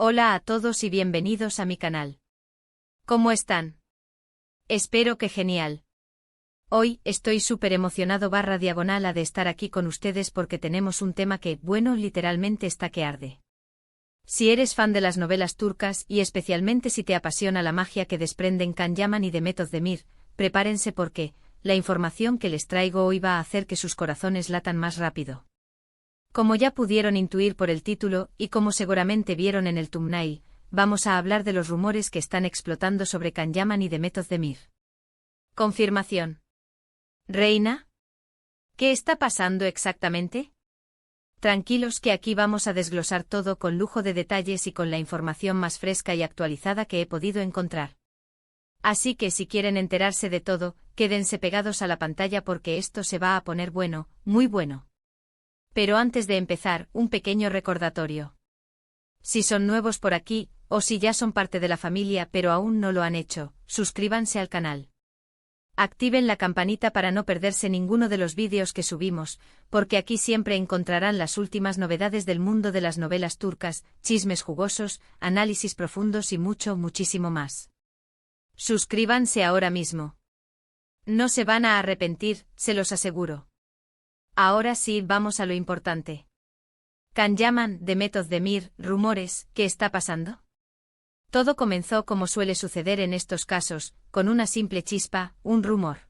Hola a todos y bienvenidos a mi canal. ¿Cómo están? Espero que genial. Hoy estoy súper emocionado /diagonal de estar aquí con ustedes porque tenemos un tema que, bueno, literalmente está que arde. Si eres fan de las novelas turcas y especialmente si te apasiona la magia que desprenden Can Yaman y Demet Özdemir, prepárense porque la información que les traigo hoy va a hacer que sus corazones latan más rápido. Como ya pudieron intuir por el título y como seguramente vieron en el thumbnail, vamos a hablar de los rumores que están explotando sobre Can Yaman y Demet Özdemir. Confirmación. ¿Reina? ¿Qué está pasando exactamente? Tranquilos que aquí vamos a desglosar todo con lujo de detalles y con la información más fresca y actualizada que he podido encontrar. Así que si quieren enterarse de todo, quédense pegados a la pantalla porque esto se va a poner bueno, muy bueno. Pero antes de empezar, un pequeño recordatorio. Si son nuevos por aquí, o si ya son parte de la familia pero aún no lo han hecho, suscríbanse al canal. Activen la campanita para no perderse ninguno de los vídeos que subimos, porque aquí siempre encontrarán las últimas novedades del mundo de las novelas turcas, chismes jugosos, análisis profundos y muchísimo más. Suscríbanse ahora mismo. No se van a arrepentir, se los aseguro. Ahora sí, vamos a lo importante. Can Yaman, Demet Özdemir, rumores, ¿qué está pasando? Todo comenzó como suele suceder en estos casos, con una simple chispa, un rumor.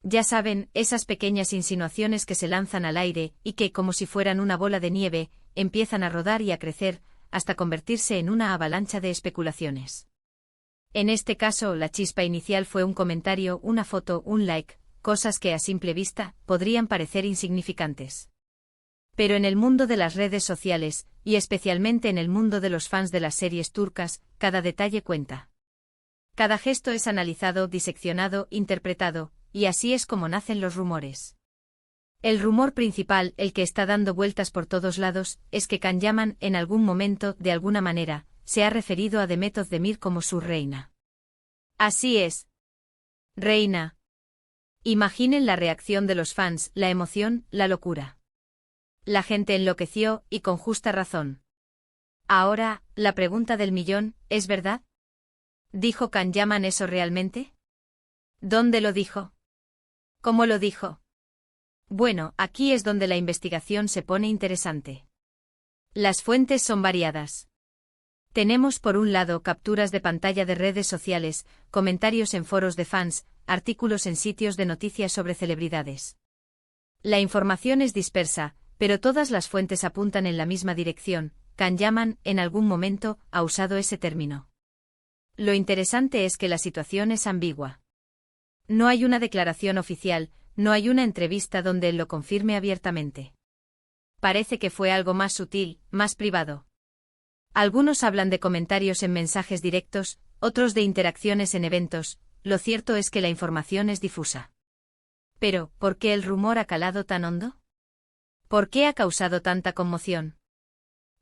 Ya saben, esas pequeñas insinuaciones que se lanzan al aire y que, como si fueran una bola de nieve, empiezan a rodar y a crecer, hasta convertirse en una avalancha de especulaciones. En este caso, la chispa inicial fue un comentario, una foto, un like, cosas que a simple vista podrían parecer insignificantes. Pero en el mundo de las redes sociales, y especialmente en el mundo de los fans de las series turcas, cada detalle cuenta. Cada gesto es analizado, diseccionado, interpretado, y así es como nacen los rumores. El rumor principal, el que está dando vueltas por todos lados, es que Can Yaman, en algún momento, de alguna manera, se ha referido a Demet Özdemir como su reina. Así es. Reina. Imaginen la reacción de los fans, la emoción, la locura. La gente enloqueció, y con justa razón. Ahora, la pregunta del millón, ¿es verdad? ¿Dijo Can Yaman eso realmente? ¿Dónde lo dijo? ¿Cómo lo dijo? Bueno, aquí es donde la investigación se pone interesante. Las fuentes son variadas. Tenemos por un lado capturas de pantalla de redes sociales, comentarios en foros de fans, artículos en sitios de noticias sobre celebridades. La información es dispersa, pero todas las fuentes apuntan en la misma dirección. Can Yaman, en algún momento, ha usado ese término. Lo interesante es que la situación es ambigua. No hay una declaración oficial, no hay una entrevista donde él lo confirme abiertamente. Parece que fue algo más sutil, más privado. Algunos hablan de comentarios en mensajes directos, otros de interacciones en eventos. Lo cierto es que la información es difusa. Pero, ¿por qué el rumor ha calado tan hondo? ¿Por qué ha causado tanta conmoción?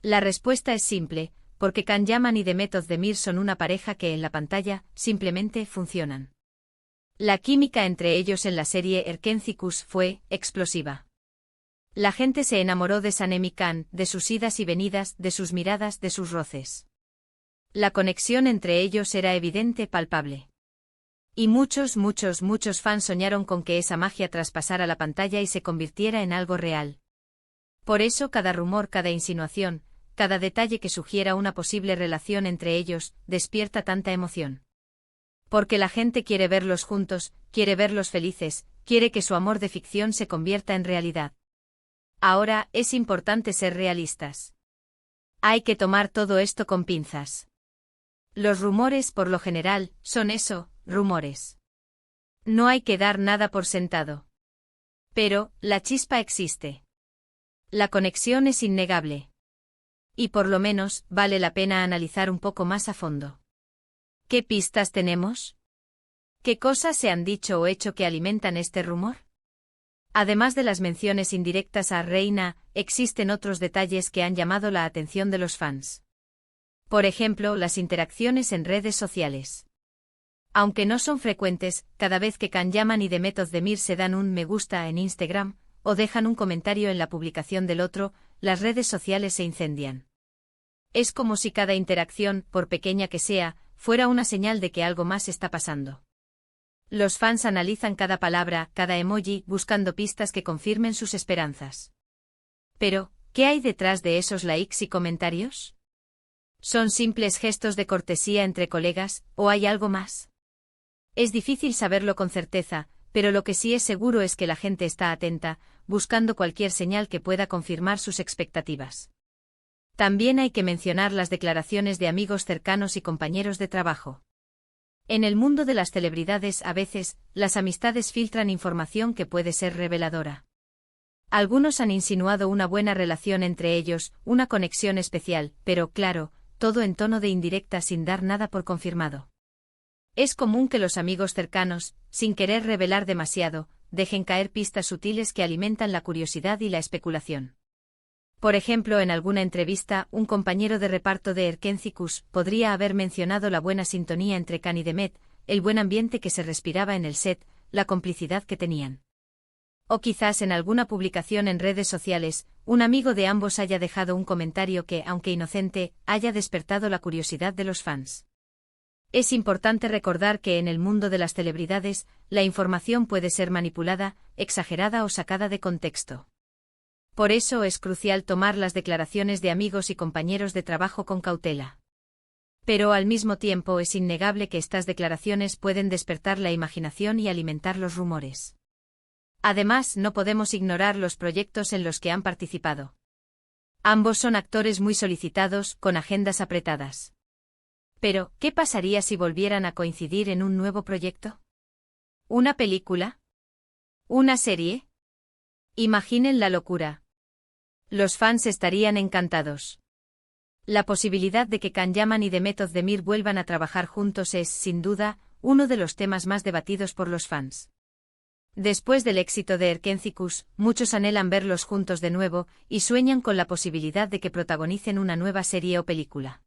La respuesta es simple, porque Can Yaman y Demet Özdemir son una pareja que en la pantalla, simplemente, funcionan. La química entre ellos en la serie Erkenci fue explosiva. La gente se enamoró de Sanem y Can, de sus idas y venidas, de sus miradas, de sus roces. La conexión entre ellos era evidente, palpable. Y muchos fans soñaron con que esa magia traspasara la pantalla y se convirtiera en algo real. Por eso cada rumor, cada insinuación, cada detalle que sugiera una posible relación entre ellos, despierta tanta emoción. Porque la gente quiere verlos juntos, quiere verlos felices, quiere que su amor de ficción se convierta en realidad. Ahora, es importante ser realistas. Hay que tomar todo esto con pinzas. Los rumores, por lo general, son eso, rumores. No hay que dar nada por sentado. Pero, la chispa existe. La conexión es innegable. Y por lo menos, vale la pena analizar un poco más a fondo. ¿Qué pistas tenemos? ¿Qué cosas se han dicho o hecho que alimentan este rumor? Además de las menciones indirectas a Reina, existen otros detalles que han llamado la atención de los fans. Por ejemplo, las interacciones en redes sociales. Aunque no son frecuentes, cada vez que Can Yaman y Demet Özdemir se dan un me gusta en Instagram, o dejan un comentario en la publicación del otro, las redes sociales se incendian. Es como si cada interacción, por pequeña que sea, fuera una señal de que algo más está pasando. Los fans analizan cada palabra, cada emoji, buscando pistas que confirmen sus esperanzas. Pero, ¿qué hay detrás de esos likes y comentarios? ¿Son simples gestos de cortesía entre colegas, o hay algo más? Es difícil saberlo con certeza, pero lo que sí es seguro es que la gente está atenta, buscando cualquier señal que pueda confirmar sus expectativas. También hay que mencionar las declaraciones de amigos cercanos y compañeros de trabajo. En el mundo de las celebridades, a veces, las amistades filtran información que puede ser reveladora. Algunos han insinuado una buena relación entre ellos, una conexión especial, pero, claro, todo en tono de indirecta sin dar nada por confirmado. Es común que los amigos cercanos, sin querer revelar demasiado, dejen caer pistas sutiles que alimentan la curiosidad y la especulación. Por ejemplo, en alguna entrevista, un compañero de reparto de Erkencicus podría haber mencionado la buena sintonía entre Can y Demet, el buen ambiente que se respiraba en el set, la complicidad que tenían. O quizás en alguna publicación en redes sociales, un amigo de ambos haya dejado un comentario que, aunque inocente, haya despertado la curiosidad de los fans. Es importante recordar que en el mundo de las celebridades, la información puede ser manipulada, exagerada o sacada de contexto. Por eso es crucial tomar las declaraciones de amigos y compañeros de trabajo con cautela. Pero al mismo tiempo es innegable que estas declaraciones pueden despertar la imaginación y alimentar los rumores. Además, no podemos ignorar los proyectos en los que han participado. Ambos son actores muy solicitados, con agendas apretadas. Pero, ¿qué pasaría si volvieran a coincidir en un nuevo proyecto? ¿Una película? ¿Una serie? Imaginen la locura. Los fans estarían encantados. La posibilidad de que Can Yaman y Demet Özdemir vuelvan a trabajar juntos es, sin duda, uno de los temas más debatidos por los fans. Después del éxito de Erkencicus, muchos anhelan verlos juntos de nuevo y sueñan con la posibilidad de que protagonicen una nueva serie o película.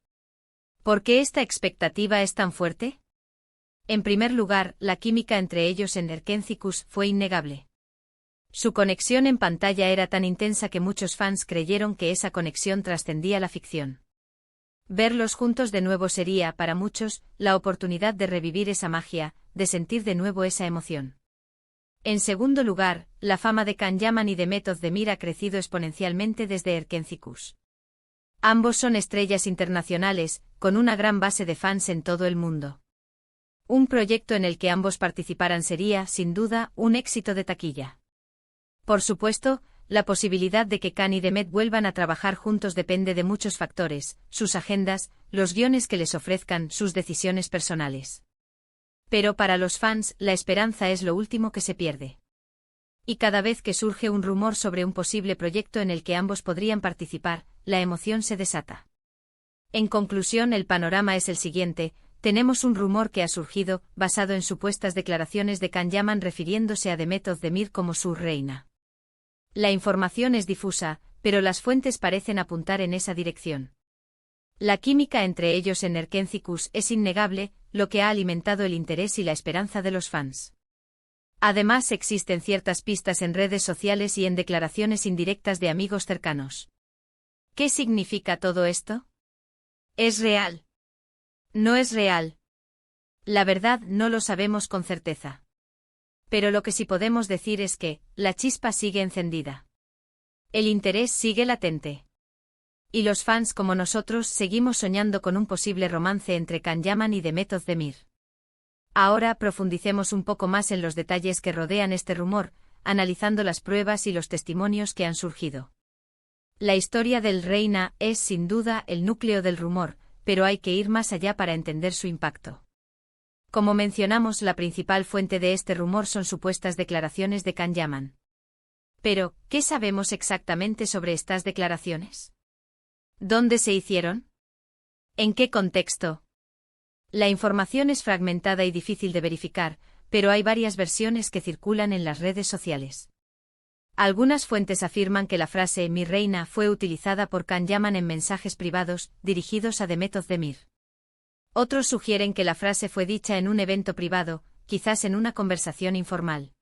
¿Por qué esta expectativa es tan fuerte? En primer lugar, la química entre ellos en Erkencicus fue innegable. Su conexión en pantalla era tan intensa que muchos fans creyeron que esa conexión trascendía la ficción. Verlos juntos de nuevo sería, para muchos, la oportunidad de revivir esa magia, de sentir de nuevo esa emoción. En segundo lugar, la fama de Can Yaman y Demet Özdemir ha crecido exponencialmente desde Erkencicus. Ambos son estrellas internacionales, con una gran base de fans en todo el mundo. Un proyecto en el que ambos participaran sería, sin duda, un éxito de taquilla. Por supuesto, la posibilidad de que Can y Demet vuelvan a trabajar juntos depende de muchos factores, sus agendas, los guiones que les ofrezcan, sus decisiones personales. Pero para los fans, la esperanza es lo último que se pierde. Y cada vez que surge un rumor sobre un posible proyecto en el que ambos podrían participar, la emoción se desata. En conclusión, el panorama es el siguiente: tenemos un rumor que ha surgido, basado en supuestas declaraciones de Can Yaman refiriéndose a Demet Özdemir como su reina. La información es difusa, pero las fuentes parecen apuntar en esa dirección. La química entre ellos en Erkencicus es innegable, lo que ha alimentado el interés y la esperanza de los fans. Además, existen ciertas pistas en redes sociales y en declaraciones indirectas de amigos cercanos. ¿Qué significa todo esto? ¿Es real? ¿No es real? La verdad no lo sabemos con certeza. Pero lo que sí podemos decir es que, la chispa sigue encendida. El interés sigue latente. Y los fans como nosotros seguimos soñando con un posible romance entre Can Yaman y Demet Özdemir. Ahora profundicemos un poco más en los detalles que rodean este rumor, analizando las pruebas y los testimonios que han surgido. La historia del Reina es sin duda el núcleo del rumor, pero hay que ir más allá para entender su impacto. Como mencionamos, la principal fuente de este rumor son supuestas declaraciones de Can Yaman. Pero, ¿qué sabemos exactamente sobre estas declaraciones? ¿Dónde se hicieron? ¿En qué contexto? La información es fragmentada y difícil de verificar, pero hay varias versiones que circulan en las redes sociales. Algunas fuentes afirman que la frase "mi reina" fue utilizada por Can Yaman en mensajes privados, dirigidos a Demet Özdemir. Otros sugieren que la frase fue dicha en un evento privado, quizás en una conversación informal.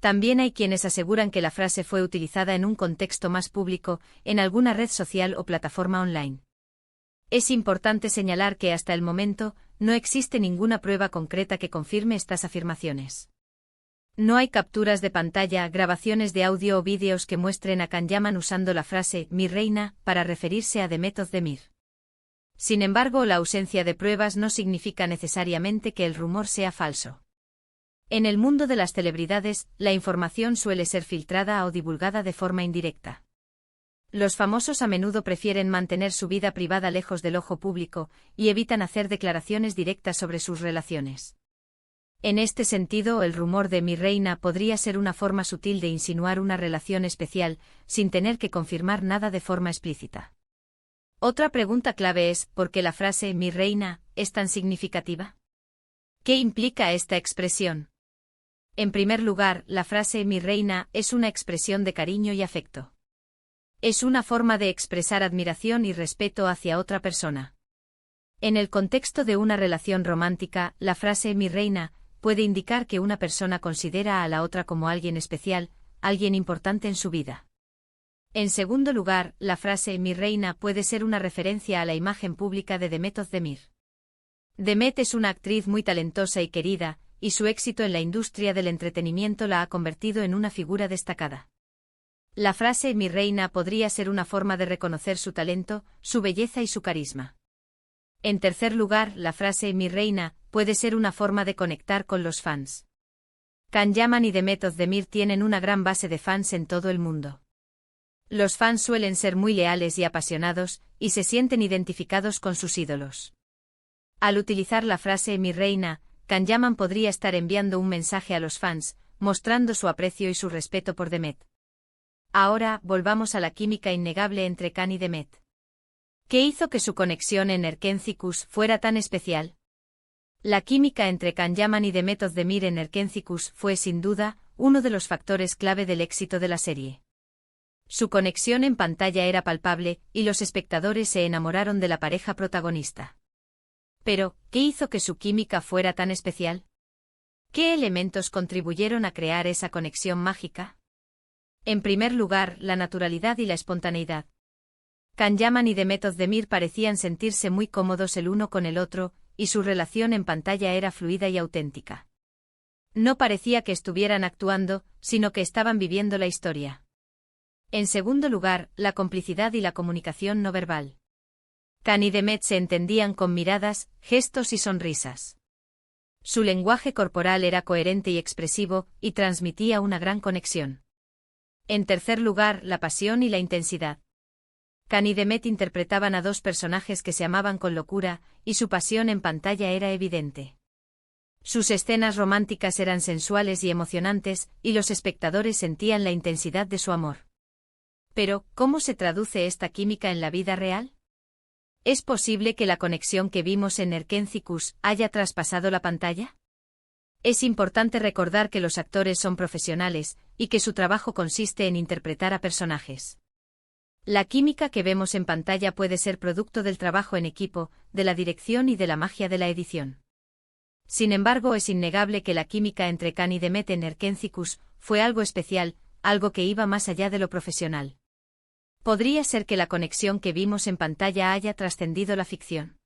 También hay quienes aseguran que la frase fue utilizada en un contexto más público, en alguna red social o plataforma online. Es importante señalar que hasta el momento, no existe ninguna prueba concreta que confirme estas afirmaciones. No hay capturas de pantalla, grabaciones de audio o vídeos que muestren a Can Yaman usando la frase «mi reina» para referirse a Demet Özdemir. Sin embargo, la ausencia de pruebas no significa necesariamente que el rumor sea falso. En el mundo de las celebridades, la información suele ser filtrada o divulgada de forma indirecta. Los famosos a menudo prefieren mantener su vida privada lejos del ojo público y evitan hacer declaraciones directas sobre sus relaciones. En este sentido, el rumor de «mi reina» podría ser una forma sutil de insinuar una relación especial, sin tener que confirmar nada de forma explícita. Otra pregunta clave es, ¿por qué la frase «mi reina» es tan significativa? ¿Qué implica esta expresión? En primer lugar, la frase «mi reina» es una expresión de cariño y afecto. Es una forma de expresar admiración y respeto hacia otra persona. En el contexto de una relación romántica, la frase «mi reina» puede indicar que una persona considera a la otra como alguien especial, alguien importante en su vida. En segundo lugar, la frase «mi reina» puede ser una referencia a la imagen pública de Demet Özdemir. Demet es una actriz muy talentosa y querida, y su éxito en la industria del entretenimiento la ha convertido en una figura destacada. La frase «mi reina» podría ser una forma de reconocer su talento, su belleza y su carisma. En tercer lugar, la frase «mi reina» puede ser una forma de conectar con los fans. Can Yaman y Demet Özdemir tienen una gran base de fans en todo el mundo. Los fans suelen ser muy leales y apasionados, y se sienten identificados con sus ídolos. Al utilizar la frase «mi reina», Can Yaman podría estar enviando un mensaje a los fans, mostrando su aprecio y su respeto por Demet. Ahora, volvamos a la química innegable entre Can y Demet. ¿Qué hizo que su conexión en Erkenzicus fuera tan especial? La química entre Can Yaman y Demet Özdemir en Erkenzicus fue, sin duda, uno de los factores clave del éxito de la serie. Su conexión en pantalla era palpable, y los espectadores se enamoraron de la pareja protagonista. Pero, ¿qué hizo que su química fuera tan especial? ¿Qué elementos contribuyeron a crear esa conexión mágica? En primer lugar, la naturalidad y la espontaneidad. Can Yaman y Demet Özdemir parecían sentirse muy cómodos el uno con el otro, y su relación en pantalla era fluida y auténtica. No parecía que estuvieran actuando, sino que estaban viviendo la historia. En segundo lugar, la complicidad y la comunicación no verbal. Can y Demet se entendían con miradas, gestos y sonrisas. Su lenguaje corporal era coherente y expresivo, y transmitía una gran conexión. En tercer lugar, la pasión y la intensidad. Can y Demet interpretaban a dos personajes que se amaban con locura, y su pasión en pantalla era evidente. Sus escenas románticas eran sensuales y emocionantes, y los espectadores sentían la intensidad de su amor. Pero, ¿cómo se traduce esta química en la vida real? ¿Es posible que la conexión que vimos en Erkenzicus haya traspasado la pantalla? Es importante recordar que los actores son profesionales, y que su trabajo consiste en interpretar a personajes. La química que vemos en pantalla puede ser producto del trabajo en equipo, de la dirección y de la magia de la edición. Sin embargo, es innegable que la química entre Can y Demet en Erkenzicus fue algo especial, algo que iba más allá de lo profesional. ¿Podría ser que la conexión que vimos en pantalla haya trascendido la ficción?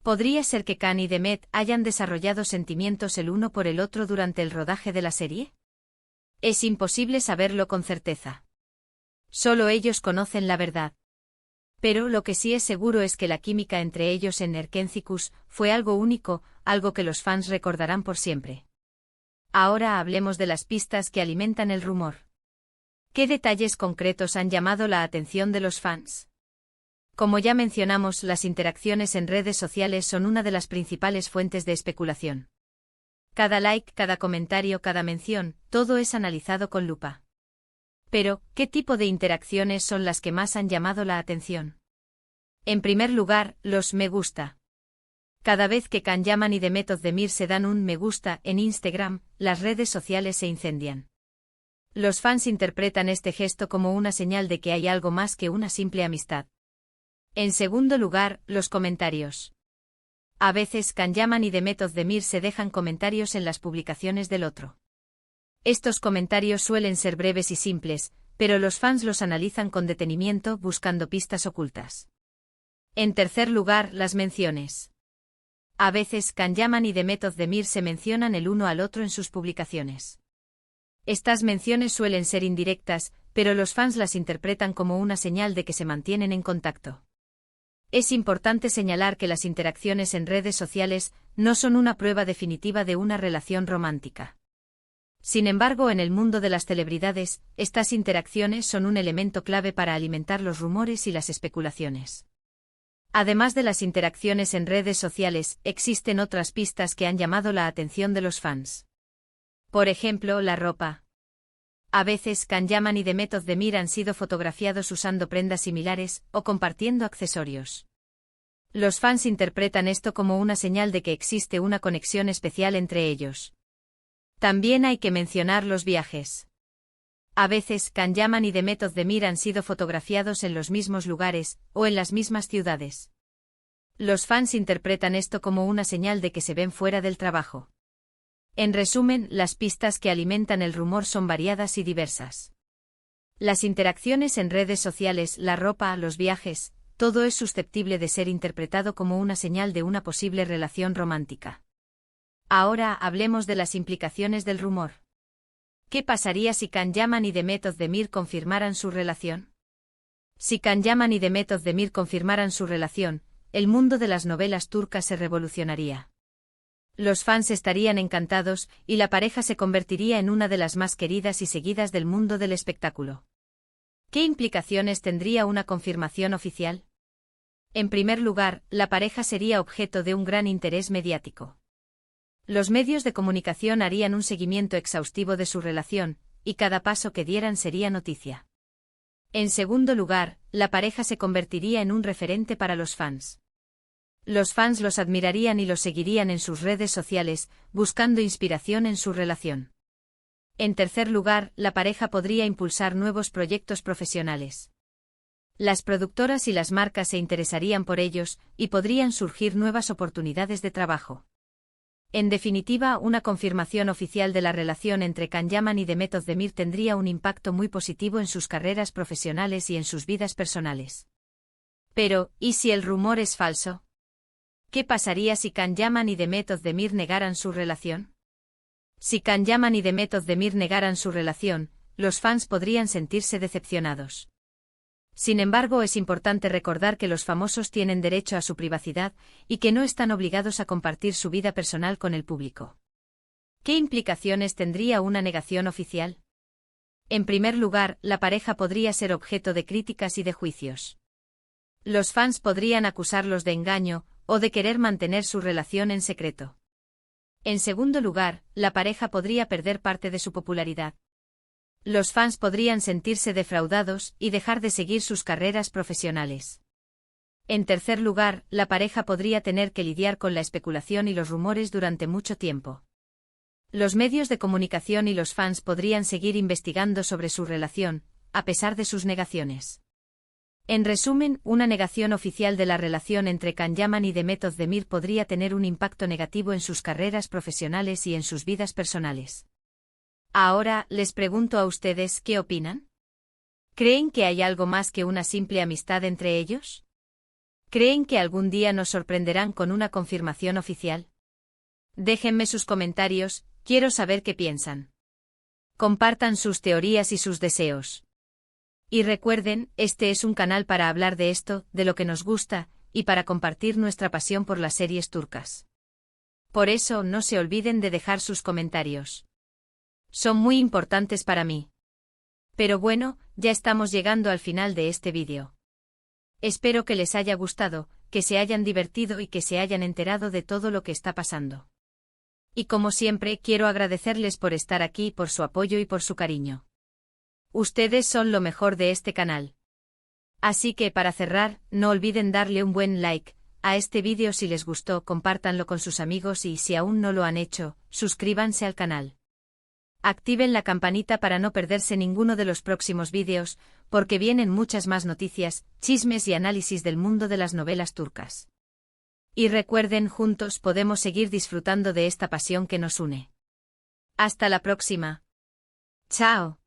¿Podría ser que Can y Demet hayan desarrollado sentimientos el uno por el otro durante el rodaje de la serie? Es imposible saberlo con certeza. Solo ellos conocen la verdad. Pero lo que sí es seguro es que la química entre ellos en Erkenzicus fue algo único, algo que los fans recordarán por siempre. Ahora hablemos de las pistas que alimentan el rumor. ¿Qué detalles concretos han llamado la atención de los fans? Como ya mencionamos, las interacciones en redes sociales son una de las principales fuentes de especulación. Cada like, cada comentario, cada mención, todo es analizado con lupa. Pero, ¿qué tipo de interacciones son las que más han llamado la atención? En primer lugar, los me gusta. Cada vez que Can Yaman y Demet Özdemir se dan un me gusta en Instagram, las redes sociales se incendian. Los fans interpretan este gesto como una señal de que hay algo más que una simple amistad. En segundo lugar, los comentarios. A veces Can Yaman y Demet Özdemir se dejan comentarios en las publicaciones del otro. Estos comentarios suelen ser breves y simples, pero los fans los analizan con detenimiento buscando pistas ocultas. En tercer lugar, las menciones. A veces Can Yaman y Demet Özdemir se mencionan el uno al otro en sus publicaciones. Estas menciones suelen ser indirectas, pero los fans las interpretan como una señal de que se mantienen en contacto. Es importante señalar que las interacciones en redes sociales no son una prueba definitiva de una relación romántica. Sin embargo, en el mundo de las celebridades, estas interacciones son un elemento clave para alimentar los rumores y las especulaciones. Además de las interacciones en redes sociales, existen otras pistas que han llamado la atención de los fans. Por ejemplo, la ropa. A veces Can Yaman y Demet Özdemir han sido fotografiados usando prendas similares o compartiendo accesorios. Los fans interpretan esto como una señal de que existe una conexión especial entre ellos. También hay que mencionar los viajes. A veces Can Yaman y Demet Özdemir han sido fotografiados en los mismos lugares o en las mismas ciudades. Los fans interpretan esto como una señal de que se ven fuera del trabajo. En resumen, las pistas que alimentan el rumor son variadas y diversas. Las interacciones en redes sociales, la ropa, los viajes, todo es susceptible de ser interpretado como una señal de una posible relación romántica. Ahora hablemos de las implicaciones del rumor. ¿Qué pasaría si Can Yaman y Demet Özdemir confirmaran su relación? Si Can Yaman y Demet Özdemir confirmaran su relación, el mundo de las novelas turcas se revolucionaría. Los fans estarían encantados y la pareja se convertiría en una de las más queridas y seguidas del mundo del espectáculo. ¿Qué implicaciones tendría una confirmación oficial? En primer lugar, la pareja sería objeto de un gran interés mediático. Los medios de comunicación harían un seguimiento exhaustivo de su relación, y cada paso que dieran sería noticia. En segundo lugar, la pareja se convertiría en un referente para los fans. Los fans los admirarían y los seguirían en sus redes sociales, buscando inspiración en su relación. En tercer lugar, la pareja podría impulsar nuevos proyectos profesionales. Las productoras y las marcas se interesarían por ellos, y podrían surgir nuevas oportunidades de trabajo. En definitiva, una confirmación oficial de la relación entre Can Yaman y Demet Özdemir tendría un impacto muy positivo en sus carreras profesionales y en sus vidas personales. Pero, ¿y si el rumor es falso? ¿Qué pasaría si Can Yaman y Demet Özdemir negaran su relación? Si Can Yaman y Demet Özdemir negaran su relación, los fans podrían sentirse decepcionados. Sin embargo, es importante recordar que los famosos tienen derecho a su privacidad y que no están obligados a compartir su vida personal con el público. ¿Qué implicaciones tendría una negación oficial? En primer lugar, la pareja podría ser objeto de críticas y de juicios. Los fans podrían acusarlos de engaño o de querer mantener su relación en secreto. En segundo lugar, la pareja podría perder parte de su popularidad. Los fans podrían sentirse defraudados y dejar de seguir sus carreras profesionales. En tercer lugar, la pareja podría tener que lidiar con la especulación y los rumores durante mucho tiempo. Los medios de comunicación y los fans podrían seguir investigando sobre su relación, a pesar de sus negaciones. En resumen, una negación oficial de la relación entre Can Yaman y Demet Özdemir podría tener un impacto negativo en sus carreras profesionales y en sus vidas personales. Ahora, les pregunto a ustedes, ¿qué opinan? ¿Creen que hay algo más que una simple amistad entre ellos? ¿Creen que algún día nos sorprenderán con una confirmación oficial? Déjenme sus comentarios, quiero saber qué piensan. Compartan sus teorías y sus deseos. Y recuerden, este es un canal para hablar de esto, de lo que nos gusta, y para compartir nuestra pasión por las series turcas. Por eso no se olviden de dejar sus comentarios. Son muy importantes para mí. Pero bueno, ya estamos llegando al final de este vídeo. Espero que les haya gustado, que se hayan divertido y que se hayan enterado de todo lo que está pasando. Y como siempre, quiero agradecerles por estar aquí, por su apoyo y por su cariño. Ustedes son lo mejor de este canal. Así que para cerrar, no olviden darle un buen like a este vídeo si les gustó, compártanlo con sus amigos y si aún no lo han hecho, suscríbanse al canal. Activen la campanita para no perderse ninguno de los próximos vídeos, porque vienen muchas más noticias, chismes y análisis del mundo de las novelas turcas. Y recuerden, juntos podemos seguir disfrutando de esta pasión que nos une. Hasta la próxima. Chao.